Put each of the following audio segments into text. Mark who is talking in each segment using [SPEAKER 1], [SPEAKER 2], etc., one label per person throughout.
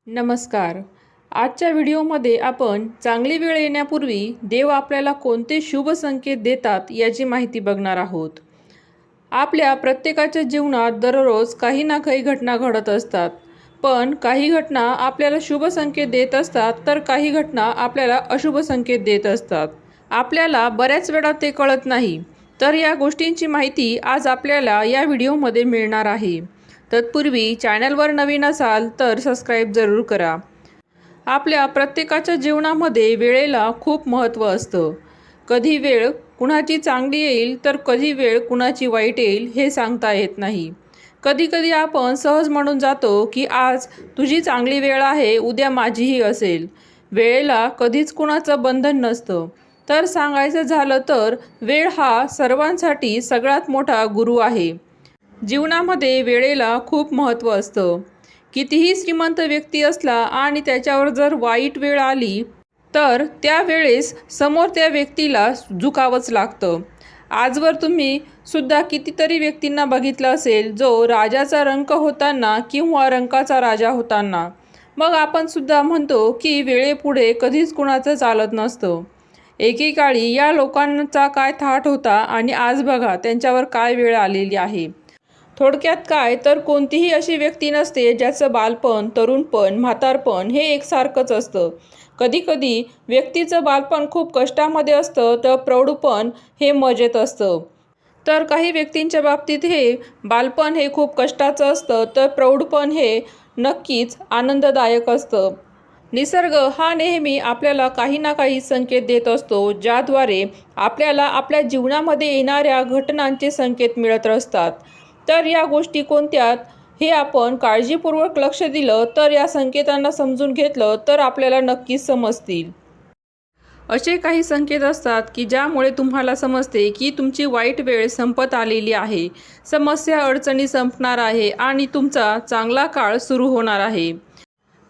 [SPEAKER 1] नमस्कार. आजच्या व्हिडिओमध्ये आपण चांगली वेळ येण्यापूर्वी देव आपल्याला कोणते शुभ संकेत देतात याची माहिती बघणार आहोत. आपल्या प्रत्येकाच्या जीवनात दररोज काही ना काही घटना घडत असतात. पण काही घटना आपल्याला शुभ संकेत देत असतात तर काही घटना आपल्याला अशुभ संकेत देत असतात. आपल्याला बऱ्याच वेळा ते कळत नाही. तर या गोष्टींची माहिती आज आपल्याला या व्हिडिओमध्ये मिळणार आहे. तत्पूर्वी चॅनलवर नवीन असाल तर सबस्क्राईब जरूर करा. आपल्या प्रत्येकाच्या जीवनामध्ये वेळेला खूप महत्त्व असतं. कधी वेळ कुणाची चांगली येईल तर कधी वेळ कुणाची वाईट येईल हे सांगता येत नाही. कधीकधी आपण सहज म्हणून जातो की आज तुझी चांगली वेळ आहे, उद्या माझीही असेल. वेळेला कधीच कुणाचं बंधन नसतं. तर सांगायचं झालं तर वेळ हा सर्वांसाठी सगळ्यात मोठा गुरु आहे. जीवनामध्ये वेळेला खूप महत्त्व असतं. कितीही श्रीमंत व्यक्ती असला आणि त्याच्यावर जर वाईट वेळ आली तर त्यावेळेस समोर त्या व्यक्तीला झुकावंच लागतं. आजवर तुम्ही सुद्धा कितीतरी व्यक्तींना बघितलं असेल जो राजाचा रंक होताना किंवा रंकाचा राजा होताना. मग आपण सुद्धा म्हणतो की वेळेपुढे कधीच कुणाचं चालत नसतं. एकेकाळी या लोकांचा काय थाट होता आणि आज बघा त्यांच्यावर काय वेळ आलेली आहे. थोडक्यात काय तर कोणतीही अशी व्यक्ती नसते ज्याचं बालपण, तरुणपण, म्हातारपण हे एकसारखंच असतं. कधीकधी व्यक्तीचं बालपण खूप कष्टामध्ये असतं तर प्रौढपण हे मजेत असतं. तर काही व्यक्तींच्या बाबतीत हे बालपण हे खूप कष्टाचं असतं तर प्रौढपण हे नक्कीच आनंददायक असतं. निसर्ग हा नेहमी आपल्याला काही ना काही संकेत देत असतो ज्याद्वारे आपल्याला आपल्या जीवनामध्ये येणाऱ्या घटनांचे संकेत मिळत असतात. तर या गोष्टी कोणत्यात हे आपण काळजीपूर्वक लक्ष दिलं तर या संकेतांना समजून घेतलं तर आपल्याला नक्कीच समजतील. असे काही संकेत असतात की ज्यामुळे तुम्हाला समजते की तुमची वाईट वेळ संपत आलेली आहे, समस्या अडचणी संपणार आहे आणि तुमचा चांगला काळ सुरू होणार आहे.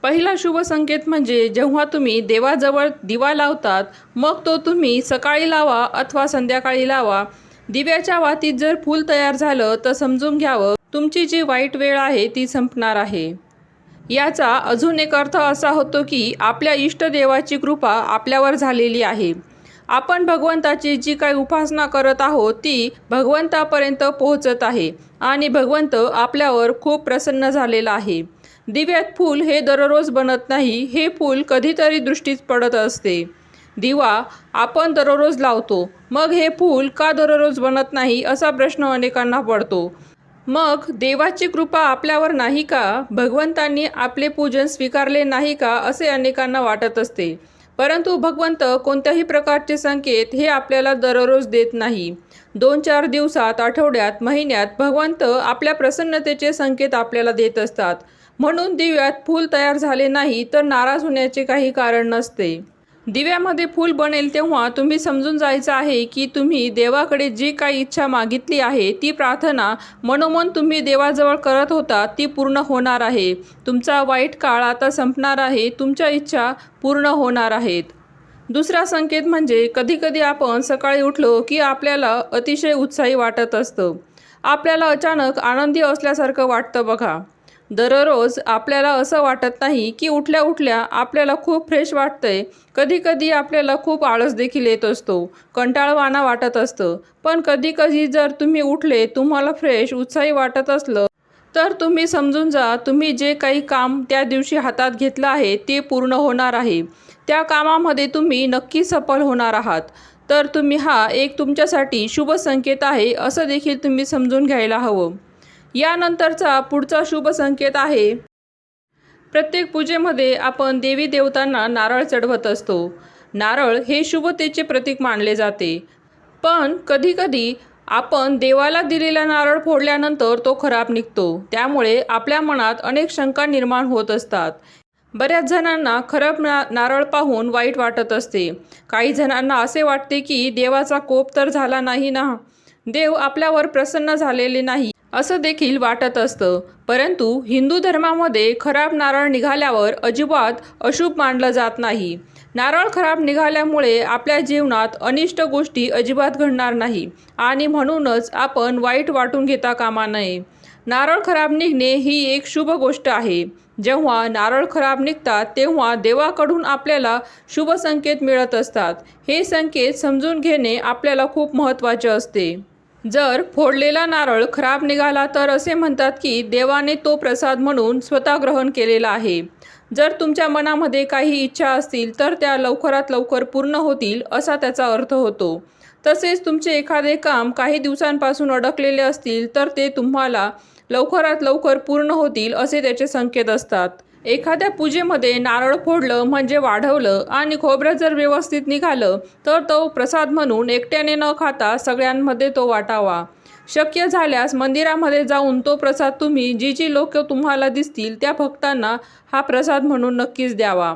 [SPEAKER 1] पहिला शुभ संकेत म्हणजे जेव्हा तुम्ही देवाजवळ दिवा लावतात मग तो तुम्ही सकाळी लावा अथवा संध्याकाळी लावा. दिव्याच्या वातीत जर फूल तयार झालं तर समजून घ्यावं तुमची जी वाईट वेळ आहे ती संपणार आहे. याचा अजून एक अर्थ असा होतो की आपल्या इष्टदेवाची कृपा आपल्यावर झालेली आहे. आपण भगवंताची जी काही उपासना करत आहोत ती भगवंतापर्यंत पोहोचत आहे आणि भगवंत आपल्यावर खूप प्रसन्न झालेला आहे. दिव्यात फूल हे दररोज बनत नाही, हे फूल कधीतरी दृष्टीस पडत असते. दिवा आपण दररोज लावतो, मग हे फूल का दररोज बनत नाही असा प्रश्न अनेकांना पडतो. मग देवाची कृपा आपल्यावर नाही का, भगवंतांनी आपले पूजन स्वीकारले नाही का असे अनेकांना वाटत असते. परंतु भगवंत कोणत्याही प्रकारचे संकेत हे आपल्याला दररोज देत नाही. 2-4 दिवसात, आठवड्यात, महिन्यात भगवंत आपल्या प्रसन्नतेचे संकेत आपल्याला देत असतात. म्हणून दिव्यात फूल तयार झाले नाही तर नाराज होण्याचे काही कारण नसते. दिव्यामध्ये फूल बनेल तेव्हा तुम्ही समजून जायचं आहे की तुम्ही देवाकडे जी काही इच्छा मागितली आहे ती प्रार्थना मनोमन तुम्ही देवाजवळ करत होता ती पूर्ण होणार आहे. तुमचा वाईट काळ आता संपणार आहे, तुमच्या इच्छा पूर्ण होणार आहेत. दुसरा संकेत म्हणजे कधीकधी आपण सकाळी उठलो की आपल्याला अतिशय उत्साही वाटत असतं. आपल्याला अचानक आनंदी असल्यासारखं वाटतं बघा. दररोज आपल्याला असं वाटत नाही की उठल्या उठल्या आपल्याला खूप फ्रेश वाटतंय. कधीकधी आपल्याला खूप आळस देखील येत असतो, कंटाळवाणा वाटत असतं. पण कधीकधी जर तुम्ही उठले, तुम्हाला फ्रेश उत्साही वाटत असलं तर तुम्ही समजून जा तुम्ही जे काही काम त्या दिवशी हातात घेतलं आहे ते पूर्ण होणार आहे. त्या कामामध्ये तुम्ही नक्की सफल होणार आहात. तर तुम्ही हा एक तुमच्यासाठी शुभ संकेत आहे असं देखील तुम्ही समजून घ्यायला हवं. यानंतरचा पुढचा शुभ संकेत आहे, प्रत्येक पूजेमध्ये आपण देवी देवतांना नारळ चढवत असतो. नारळ हे शुभतेचे प्रतीक मानले जाते. पण कधीकधी आपण देवाला दिलेला नारळ फोडल्यानंतर तो खराब निघतो. त्यामुळे आपल्या मनात अनेक शंका निर्माण होत असतात. बऱ्याच जणांना खराब नारळ पाहून वाईट वाटत असते. काही जणांना असे वाटते की देवाचा कोप तर झाला नाही ना, देव आपल्यावर प्रसन्न झालेले नाही असं देखील वाटत असतं. परंतु हिंदू धर्मामध्ये खराब नारळ निघाल्यावर अजिबात अशुभ मानलं जात नाही. नारळ खराब निघाल्यामुळे आपल्या जीवनात अनिष्ट गोष्टी अजिबात घडणार नाही आणि म्हणूनच आपण वाईट वाटून घेता कामा नये. नारळ खराब निघणे ही एक शुभ गोष्ट आहे. जेव्हा नारळ खराब निघतात तेव्हा देवाकडून आपल्याला शुभ संकेत मिळत असतात. हे संकेत समजून घेणे आपल्याला खूप महत्त्वाचे असते. जर फोडलेला नारळ खराब निघाला तर असे म्हणतात की देवाने तो प्रसाद म्हणून स्वतः ग्रहण केलेला आहे. जर तुमच्या मनामध्ये काही इच्छा असतील तर त्या लवकरात लवकर पूर्ण होतील असा त्याचा अर्थ होतो. तसेच तुमचे एखादे काम काही दिवसांपासून अडकलेले असतील तर ते तुम्हाला लवकरात लवकर पूर्ण होतील असे त्याचे संकेत असतात. एखाद्या पूजेमध्ये नारळ फोडलं म्हणजे वाढवलं आणि खोबरं जर व्यवस्थित निघालं तर तो प्रसाद म्हणून एकट्याने न खाता सगळ्यांमध्ये तो वाटावा. शक्य झाल्यास मंदिरामध्ये जाऊन तो प्रसाद तुम्ही जी लोक तुम्हाला दिसतील त्या भक्तांना हा प्रसाद म्हणून नक्कीच द्यावा.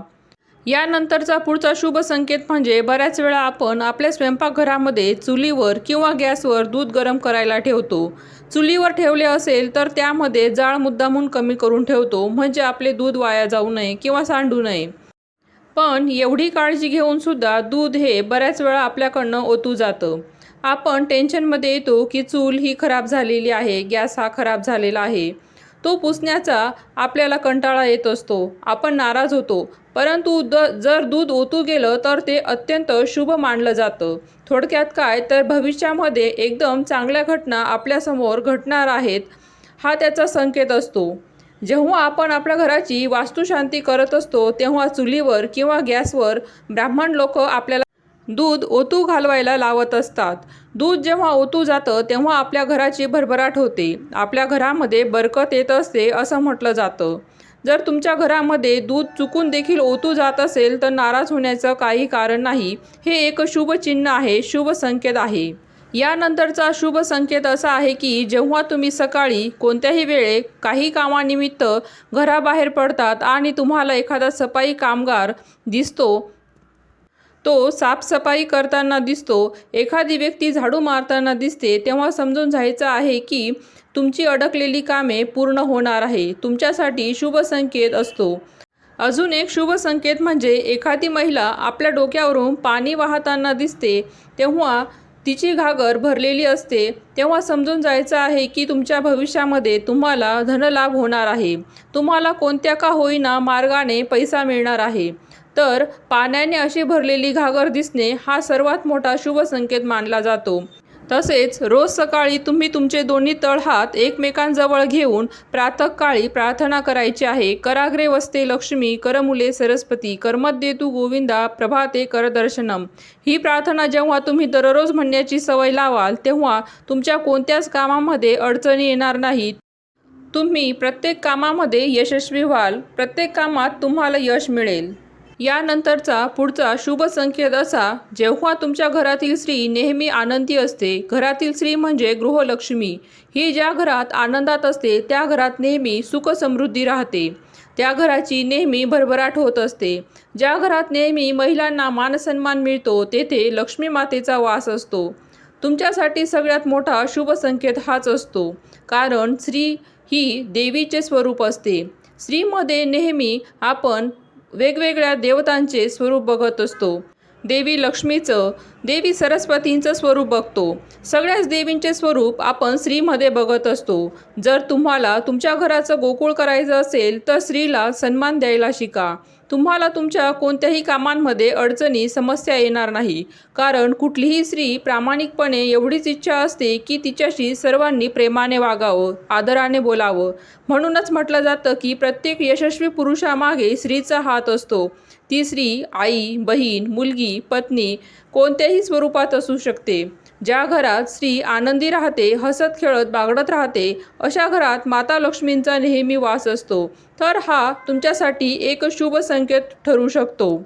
[SPEAKER 1] यानंतरचा पुढचा शुभ संकेत म्हणजे बऱ्याच वेळा आपण आपल्या स्वयंपाकघरामध्ये चुलीवर किंवा गॅसवर दूध गरम करायला ठेवतो. चुलीवर ठेवले असेल तर त्यामध्ये जाळ मुद्दामून कमी करून ठेवतो म्हणजे आपले दूध वाया जाऊ नये किंवा सांडू नये. पण एवढी काळजी घेऊन सुद्धा दूध हे बऱ्याच वेळा आपल्याकडनं ओतू जातं. आपण टेन्शनमध्ये येतो की चूल ही खराब झालेली आहे, गॅस हा खराब झालेला आहे. तो पुसण्याचा आपल्याला कंटाळा येत असतो, आपण नाराज होतो. परंतु जर दूध ओतू गेलं तर ते अत्यंत शुभ मानलं जातं. थोडक्यात काय तर भविष्यामध्ये एकदम चांगल्या घटना आपल्यासमोर घडणार आहेत हा त्याचा संकेत असतो. जेव्हा आपण आपल्या घराची वास्तुशांती करत असतो तेव्हा चुलीवर किंवा गॅसवर ब्राह्मण लोक आपल्याला दूध ओतू घालवायला लावत असतात. दूध जेव्हा ओतू जातं तेव्हा आपल्या घराची भरभराट होते, आपल्या घरामध्ये बरकत येत असते असं म्हटलं जातं. जर तुमच्या घरामध्ये दूध चुकून देखील ओतू जात असेल तर नाराज होण्याचं काही कारण नाही. हे एक शुभ चिन्ह आहे, शुभ संकेत आहे. यानंतरचा शुभ संकेत असा आहे की जेव्हा तुम्ही सकाळी कोणत्याही वेळे काही कामानिमित्त घराबाहेर पडतात आणि तुम्हाला एखादा सफाई कामगार दिसतो, तो साफसफाई करताना दिसतो, एखादी व्यक्ती झाडू मारताना दिसते, तेव्हा समजून जायचं आहे की तुमची अडकलेली कामे पूर्ण होणार आहे. तुमच्यासाठी शुभ संकेत असतो. अजून एक शुभ संकेत म्हणजे एखादी महिला आपल्या डोक्यावरून पाणी वाहताना दिसते तेव्हा तिची घागर भरलेली असते, तेव्हा समजून जायचं आहे की तुमच्या भविष्यामध्ये तुम्हाला धनलाभ होणार आहे. तुम्हाला कोणत्या का होईना मार्गाने पैसा मिळणार आहे. तर पाण्याने अशी भरलेली घागर दिसणे हा सर्वात मोठा शुभ संकेत मानला जातो. तसेच रोज सकाळी तुम्ही तुमचे दोन्ही तळहात एकमेकांजवळ घेऊन प्रातःकाळी प्रार्थना करायची आहे. कराग्रे वसते लक्ष्मी, करमुले सरस्वती, करमध्येतु गोविंदा, प्रभाते करदर्शनम. ही प्रार्थना जेव्हा तुम्ही दररोज म्हणण्याची सवय लावाल तेव्हा तुमच्या कोणत्याच कामामध्ये अडचणी येणार नाहीत. तुम्ही प्रत्येक कामामध्ये यशस्वी व्हाल, प्रत्येक कामात तुम्हाला यश मिळेल. यानंतरचा पुढचा शुभ संकेत असा, जेव्हा तुमच्या घरातील स्त्री नेहमी आनंदी असते. घरातील स्त्री म्हणजे गृहलक्ष्मी. ही ज्या घरात आनंदात असते त्या घरात नेहमी सुख समृद्धी राहते. त्या घराची नेहमी भरभराट होत असते. ज्या घरात नेहमी महिलांना मानसन्मान मिळतो तेथे लक्ष्मी मातेचा वास असतो. तुमच्यासाठी सगळ्यात मोठा शुभ संकेत हाच असतो, कारण स्त्री ही देवीचे स्वरूप असते. स्त्रीमध्ये नेहमी आपण वेगवेगळ्या देवतांचे स्वरूप बघत असतो. देवी लक्ष्मीचं, देवी सरस्वतींचं स्वरूप बघतो. सगळ्याच देवींचे स्वरूप आपण स्त्रीमध्ये बघत असतो. जर तुम्हाला तुमच्या घराचं गोकुळ करायचं असेल तर स्त्रीला सन्मान द्यायला शिका. तुम्हाला तुमच्या कोणत्याही कामांमध्ये अडचणी समस्या येणार नाही, कारण कुठलीही स्त्री प्रामाणिकपणे एवढीच इच्छा असते की तिच्याशी सर्वांनी प्रेमाने वागावं, आदराने बोलावं. म्हणूनच म्हटलं जातं की प्रत्येक यशस्वी पुरुषामागे स्त्रीचा हात असतो. ती स्त्री आई, बहीण, मुलगी, पत्नी कोणत्याही स्वरूपात असू शकते. ज्या घरात स्त्री आनंदी राहते, हसत खेळत बागडत राहते, अशा घरात माता लक्ष्मींचा नेहमी वास असतो. तर हा तुमच्यासाठी एक शुभ संकेत ठरू शकतो.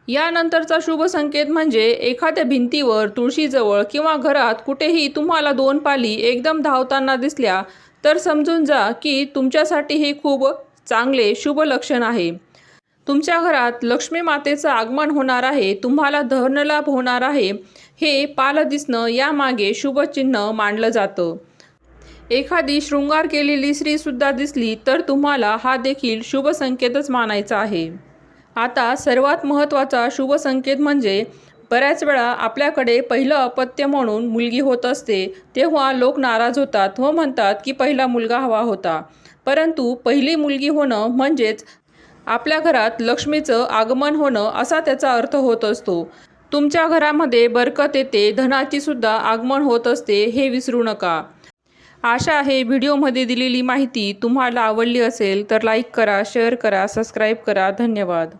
[SPEAKER 1] यानंतरचा शुभ संकेत म्हणजे एखाद्या भिंतीवर, तुळशीजवळ किंवा घरात कुठेही तुम्हाला 2 पाली एकदम धावताना दिसल्या तर समजून जा की तुमच्यासाठी हे खूप चांगले शुभ लक्षण आहे. तुमच्या घरात लक्ष्मी मातेचं आगमन होणार आहे, तुम्हाला धनलाभ होणार आहे. हे पाल दिसणं यामागे शुभचिन्ह मानलं जातं. एखादी शृंगार केलेली स्त्रीसुद्धा दिसली तर तुम्हाला हा देखील शुभ संकेतच मानायचा आहे. आता सर्वात महत्त्वाचा शुभ संकेत म्हणजे बऱ्याच वेळा आपल्याकडे पहिलं अपत्य म्हणून मुलगी होत असते तेव्हा लोक नाराज होतात व म्हणतात की पहिला मुलगा हवा होता. परंतु पहिली मुलगी होणं म्हणजेच आपल्या घरात लक्ष्मीचं आगमन होणं असा त्याचा अर्थ होत असतो. तुमच्या घरामध्ये बरकत येते, धनाची सुद्धा आगमन होत असते, हे विसरू नका. आशा आहे व्हिडिओमध्ये दिलेली माहिती तुम्हाला आवडली असेल तर लाईक करा, शेअर करा, सबस्क्राईब करा. धन्यवाद.